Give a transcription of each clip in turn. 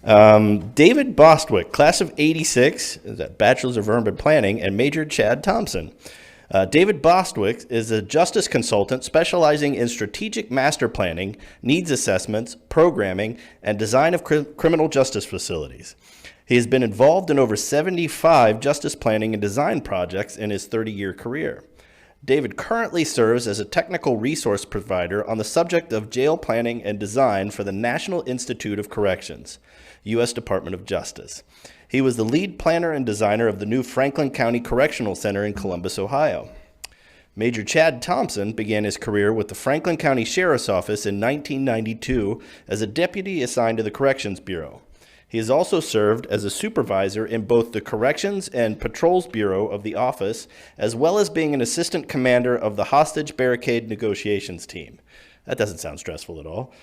David Bostwick, class of '86, is a Bachelor's of Urban Planning, and Major Chad Thompson. David Bostwick is a justice consultant specializing in strategic master planning, needs assessments, programming, and design of criminal justice facilities. He has been involved in over 75 justice planning and design projects in his 30-year career. David currently serves as a technical resource provider on the subject of jail planning and design for the National Institute of Corrections, U.S. Department of Justice. He was the lead planner and designer of the new Franklin County Correctional Center in Columbus, Ohio. Major Chad Thompson began his career with the Franklin County Sheriff's Office in 1992 as a deputy assigned to the Corrections Bureau. He has also served as a supervisor in both the Corrections and Patrols Bureau of the office, as well as being an assistant commander of the Hostage Barricade Negotiations Team. That doesn't sound stressful at all.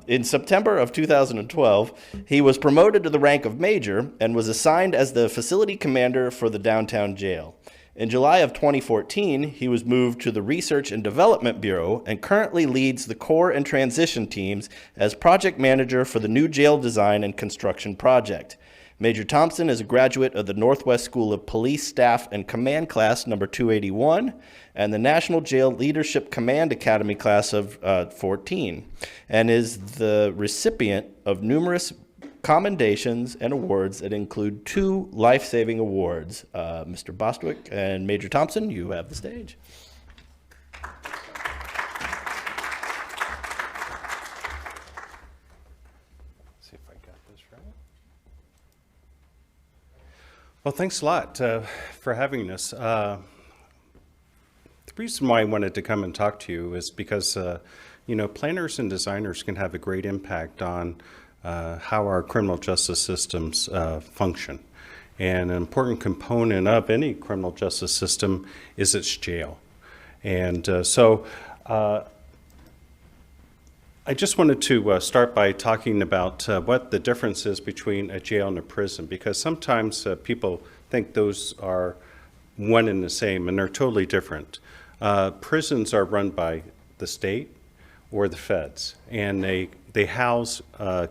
In September of 2012, he was promoted to the rank of major and was assigned as the facility commander for the downtown jail. In July of 2014, he was moved to the Research and Development Bureau and currently leads the core and transition teams as project manager for the new jail design and construction project. Major Thompson is a graduate of the Northwest School of Police Staff and Command Class number 281 and the National Jail Leadership Command Academy class of 14, and is the recipient of numerous commendations and awards that include 2 life-saving awards. Mr. Bostwick and Major Thompson, you have the stage. See if I got this right. Well, thanks a lot for having us. The reason why I wanted to come and talk to you is because, planners and designers can have a great impact on how our criminal justice systems function. And an important component of any criminal justice system is its jail. And I just wanted to start by talking about what the difference is between a jail and a prison, because sometimes people think those are one and the same, and they're totally different. Prisons are run by the state or the feds, and they house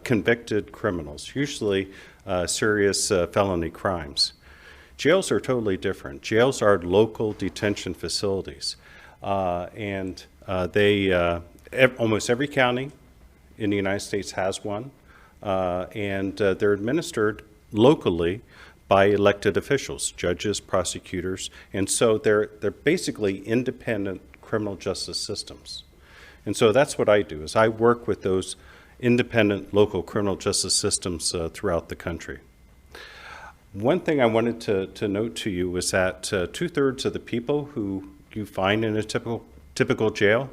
convicted criminals, usually serious felony crimes. Jails are totally different. Jails are local detention facilities, and almost every county in the United States has one, and they're administered locally by elected officials, judges, prosecutors, and so they're basically independent criminal justice systems. And so that's what I do, is I work with those independent local criminal justice systems throughout the country. One thing I wanted to note to you is that 2/3 of the people who you find in a typical jail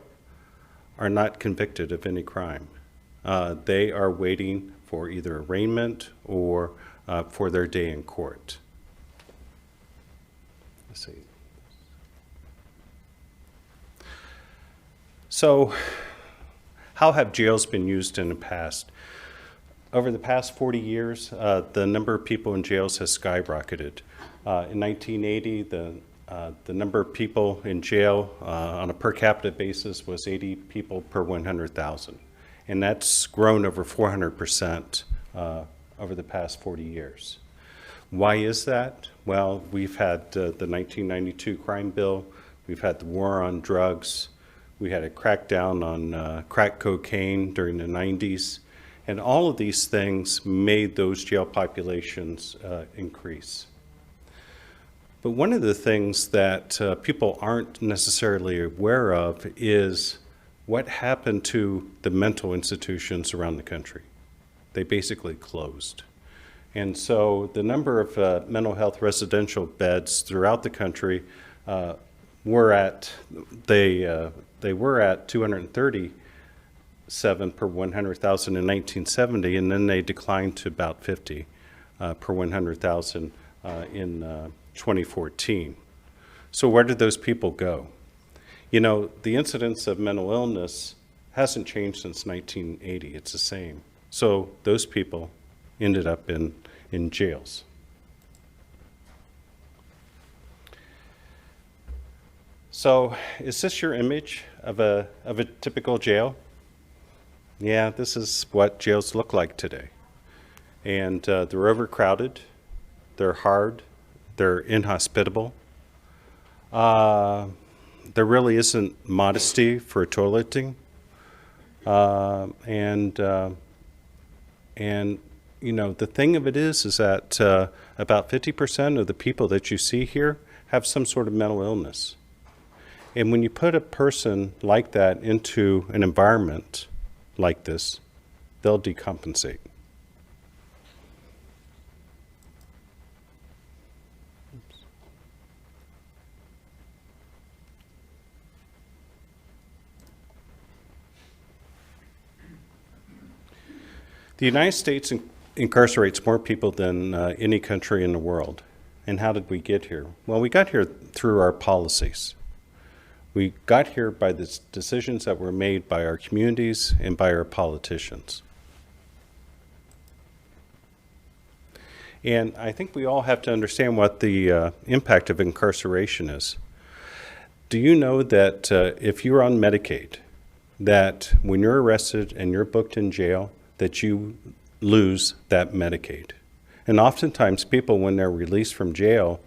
are not convicted of any crime. They are waiting for either arraignment or for their day in court. Let's see. So, how have jails been used in the past? Over the past 40 years, the number of people in jails has skyrocketed. In 1980, the number of people in jail on a per capita basis was 80 people per 100,000. And that's grown over 400% over the past 40 years. Why is that? Well, we've had the 1992 crime bill, we've had the war on drugs, we had a crackdown on crack cocaine during the 90s, and all of these things made those jail populations increase. But one of the things that people aren't necessarily aware of is what happened to the mental institutions around the country. They basically closed. And so the number of mental health residential beds throughout the country were at 237 per 100,000 in 1970, and then they declined to about 50 per 100,000 in 2014. So where did those people go? You know, the incidence of mental illness hasn't changed since 1980. It's the same. So those people ended up in jails. So is this your image of a typical jail? Yeah, this is what jails look like today. And they're overcrowded, they're hard, they're inhospitable. There really isn't modesty for toileting. And you know, the thing of it is that about 50% of the people that you see here have some sort of mental illness. And when you put a person like that into an environment like this, they'll decompensate. The United States incarcerates more people than any country in the world. And how did we get here? Well, we got here through our policies. We got here by the decisions that were made by our communities and by our politicians. And I think we all have to understand what the impact of incarceration is. Do you know that if you're on Medicaid, that when you're arrested and you're booked in jail, that you lose that Medicaid? And oftentimes people, when they're released from jail,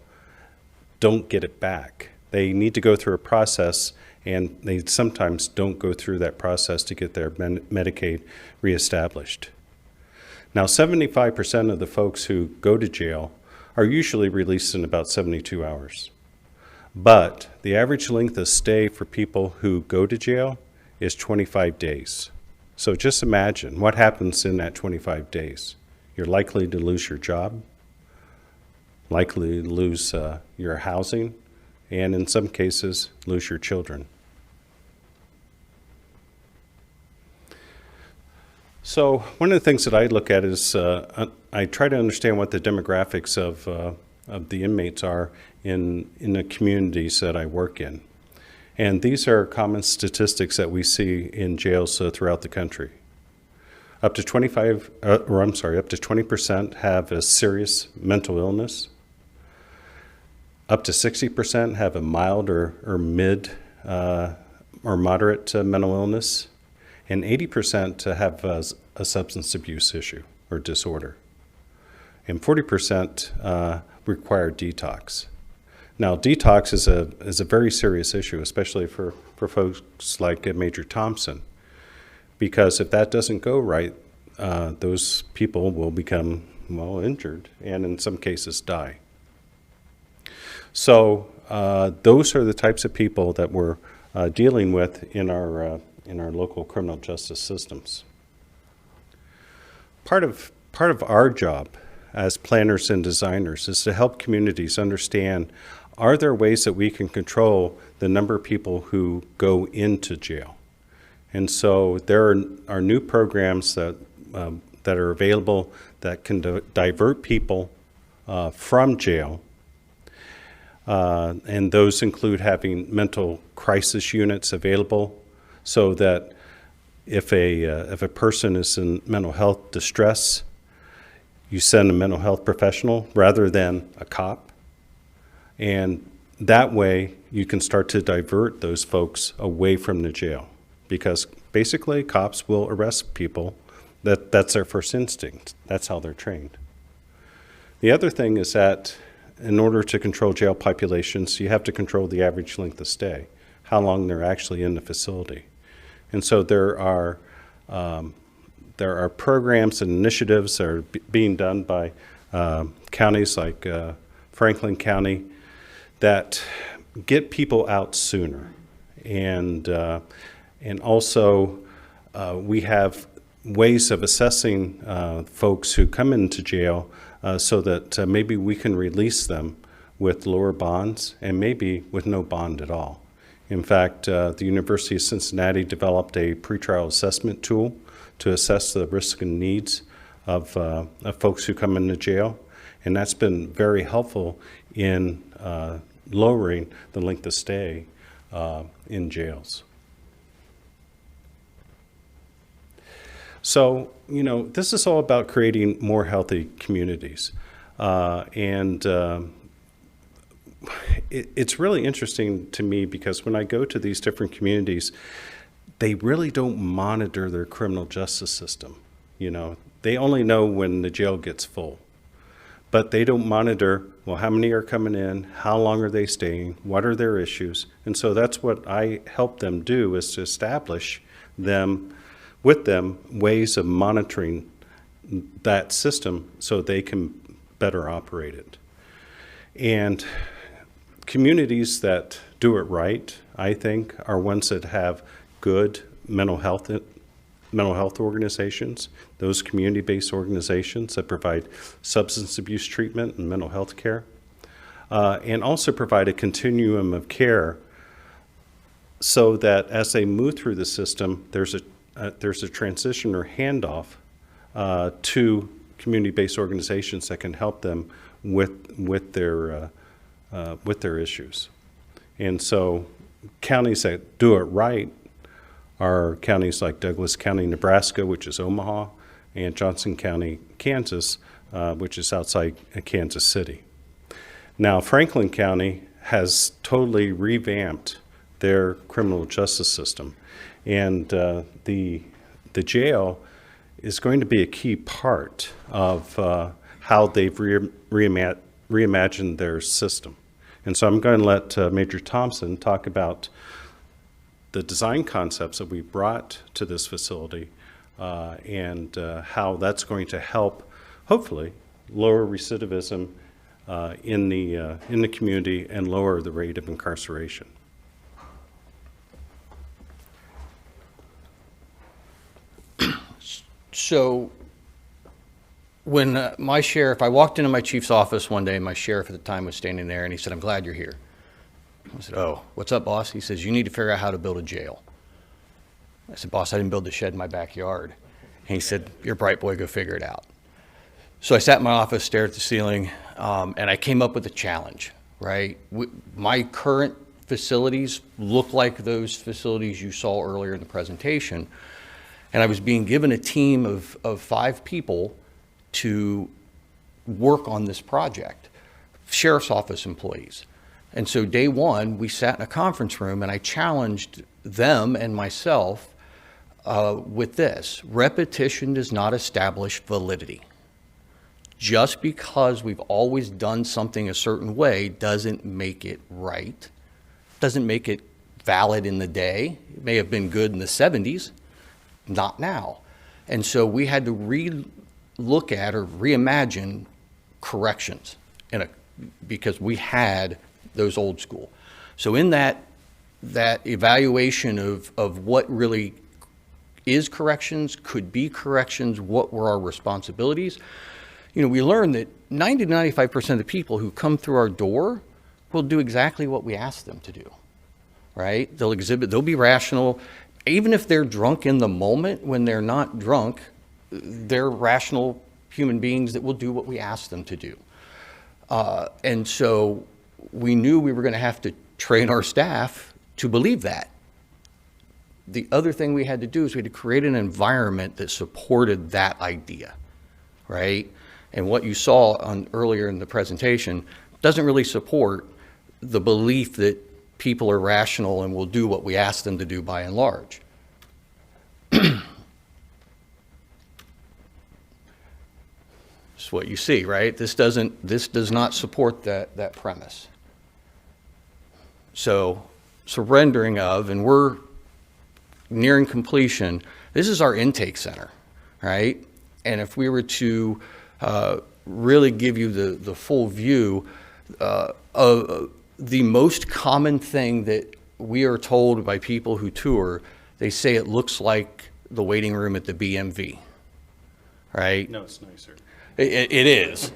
don't get it back. They need to go through a process, and they sometimes don't go through that process to get their Medicaid reestablished. Now, 75% of the folks who go to jail are usually released in about 72 hours. But the average length of stay for people who go to jail is 25 days. So just imagine what happens in that 25 days. You're likely to lose your job, likely to lose your housing, and in some cases, lose your children. So one of the things that I look at is I try to understand what the demographics of the inmates are in the communities that I work in. And these are common statistics that we see in jails throughout the country. Up to 20% have a serious mental illness. Up to 60% have a mild or mid or moderate mental illness. And 80% have a substance abuse issue or disorder. And 40% require detox. Now, detox is a very serious issue, especially for folks like Major Thompson, because if that doesn't go right, those people will become, well, injured and in some cases die. So those are the types of people that we're dealing with in our local criminal justice systems. Part of our job as planners and designers is to help communities understand, are there ways that we can control the number of people who go into jail? And so there are new programs that are available that can divert people from jail. And those include having mental crisis units available so that if a person is in mental health distress, you send a mental health professional rather than a cop. And that way you can start to divert those folks away from the jail, because basically cops will arrest people. That's their first instinct. That's how they're trained. The other thing is that in order to control jail populations, you have to control the average length of stay, how long they're actually in the facility. And so there are programs and initiatives that are being done by counties like Franklin County that get people out sooner. And also we have ways of assessing folks who come into jail so that maybe we can release them with lower bonds and maybe with no bond at all. In fact, the University of Cincinnati developed a pretrial assessment tool to assess the risks and needs of folks who come into jail, and that's been very helpful in lowering the length of stay in jails. So, you know, this is all about creating more healthy communities. It's really interesting to me because when I go to these different communities, they really don't monitor their criminal justice system. You know, they only know when the jail gets full. But they don't monitor, well, how many are coming in, how long are they staying, what are their issues? And so that's what I help them do, is to establish with them ways of monitoring that system so they can better operate it. And communities that do it right, I think, are ones that have good mental health organizations, those community-based organizations that provide substance abuse treatment and mental health care, and also provide a continuum of care so that as they move through the system, there's a transition or handoff to community-based organizations that can help them with their issues. And so counties that do it right are counties like Douglas County, Nebraska, which is Omaha, and Johnson County, Kansas, which is outside Kansas City. Now, Franklin County has totally revamped their criminal justice system, and the jail is going to be a key part of how they've reimagined their system. And so I'm going to let Major Thompson talk about the design concepts that we brought to this facility and how that's going to help, hopefully, lower recidivism in the community and lower the rate of incarceration. So when my sheriff, I walked into my chief's office one day, and my sheriff at the time was standing there, and he said, "I'm glad you're here." I said, "Oh, what's up, boss?" He says, "You need to figure out how to build a jail." I said, "Boss, I didn't build the shed in my backyard." And he said, "You're a bright boy, go figure it out." So I sat in my office, stared at the ceiling, and I came up with a challenge, right? My current facilities look like those facilities you saw earlier in the presentation, and I was being given a team of 5 people to work on this project, sheriff's office employees. And so day one, we sat in a conference room, and I challenged them and myself with this: repetition does not establish validity. Just because we've always done something a certain way doesn't make it right, doesn't make it valid in the day. It may have been good in the 70s, not now. And so we had to re-look at or reimagine corrections because we had those old school. So in that evaluation of what really is corrections, could be corrections, what were our responsibilities, we learned that 90 to 95% of the people who come through our door will do exactly what we ask them to do, right? They'll be rational. Even if they're drunk in the moment, when they're not drunk, they're rational human beings that will do what we ask them to do. And so we knew we were going to have to train our staff to believe that. The other thing we had to do is we had to create an environment that supported that idea, right? And what you saw earlier in the presentation doesn't really support the belief that people are rational and will do what we ask them to do by and large. It's what you see, right? This does not support that premise. So surrendering of, and we're nearing completion, this is our intake center, right? And if we were to really give you the full view of the most common thing that we are told by people who tour, they say it looks like the waiting room at the BMV, right? No, it's nicer. It is,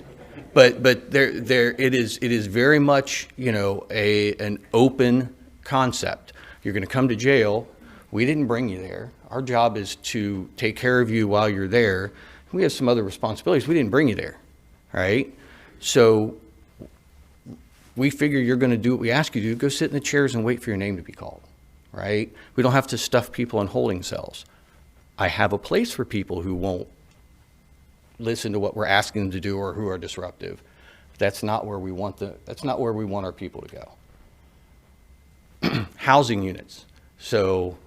but it is very much an open concept. You're going to come to jail. We didn't bring you there. Our job is to take care of you while you're there. We have some other responsibilities. We didn't bring you there, right? So we figure you're going to do what we ask you to do. Go sit in the chairs and wait for your name to be called, right? We don't have to stuff people in holding cells. I have a place for people who won't listen to what we're asking them to do or who are disruptive. That's not where we want our people to go. Housing units. So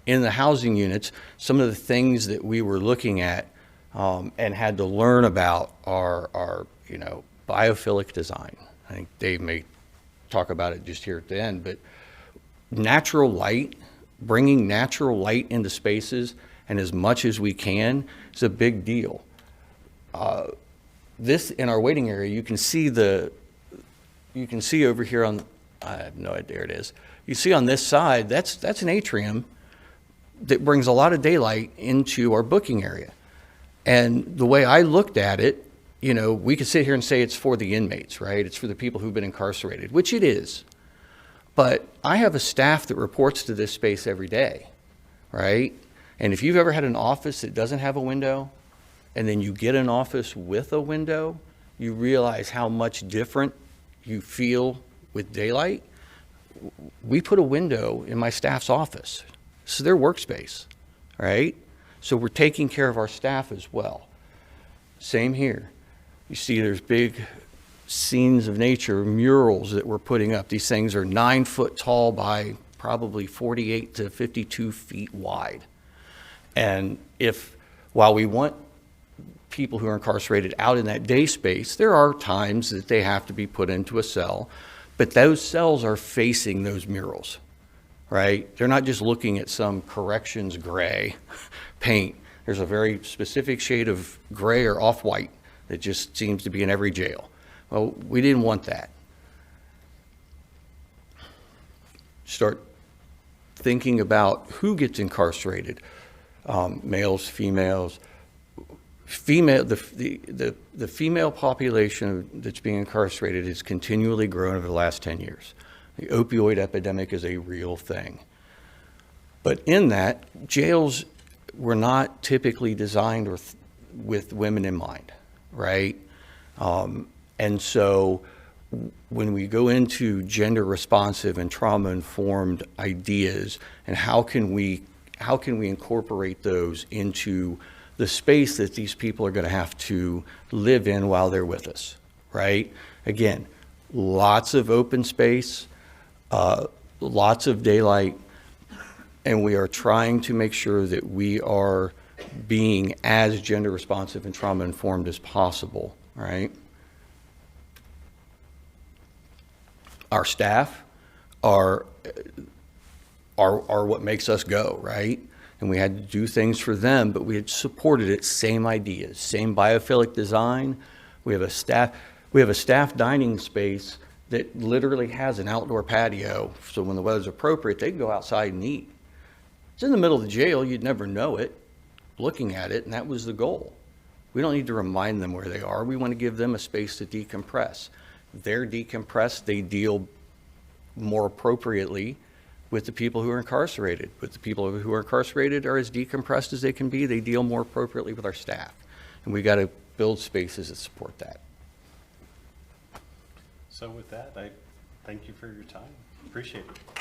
in the housing units, some of the things that we were looking at and had to learn about our biophilic design. I think Dave may talk about it just here at the end, but natural light, bringing natural light into spaces and as much as we can is a big deal. This, in our waiting area, you can see over here on, I have no idea, there it is. You see on this side, that's an atrium that brings a lot of daylight into our booking area. And the way I looked at it, we could sit here and say it's for the inmates, right? It's for the people who've been incarcerated, which it is. But I have a staff that reports to this space every day, right? And if you've ever had an office that doesn't have a window, and then you get an office with a window, you realize how much different you feel with daylight. We put a window in my staff's office. This is their workspace, right? So we're taking care of our staff as well. Same here. You see there's big scenes of nature, murals that we're putting up. These things are 9 foot tall by probably 48 to 52 feet wide. And while we want people who are incarcerated out in that day space, there are times that they have to be put into a cell, but those cells are facing those murals, right? They're not just looking at some corrections gray paint. There's a very specific shade of gray or off-white that just seems to be in every jail. Well, we didn't want that. Start thinking about who gets incarcerated, males, females. The female population that's being incarcerated has continually grown over the last 10 years. The opioid epidemic is a real thing. But in that, jails were not typically designed with women in mind, right? And so when we go into gender responsive and trauma informed ideas, and how can we incorporate those into the space that these people are going to have to live in while they're with us, right? Again, lots of open space, lots of daylight, and we are trying to make sure that we are being as gender responsive and trauma informed as possible, right? Our staff are what makes us go, right? And we had to do things for them, but we had supported it, same ideas, same biophilic design. We have a staff dining space that literally has an outdoor patio, so when the weather's appropriate, they can go outside and eat. It's in the middle of the jail, you'd never know it, looking at it, and that was the goal. We don't need to remind them where they are. We want to give them a space to decompress. They're decompressed, they deal more appropriately with the people who are incarcerated. With the people who are incarcerated are as decompressed as they can be, they deal more appropriately with our staff. And we got to build spaces that support that. So with that, I thank you for your time. Appreciate it.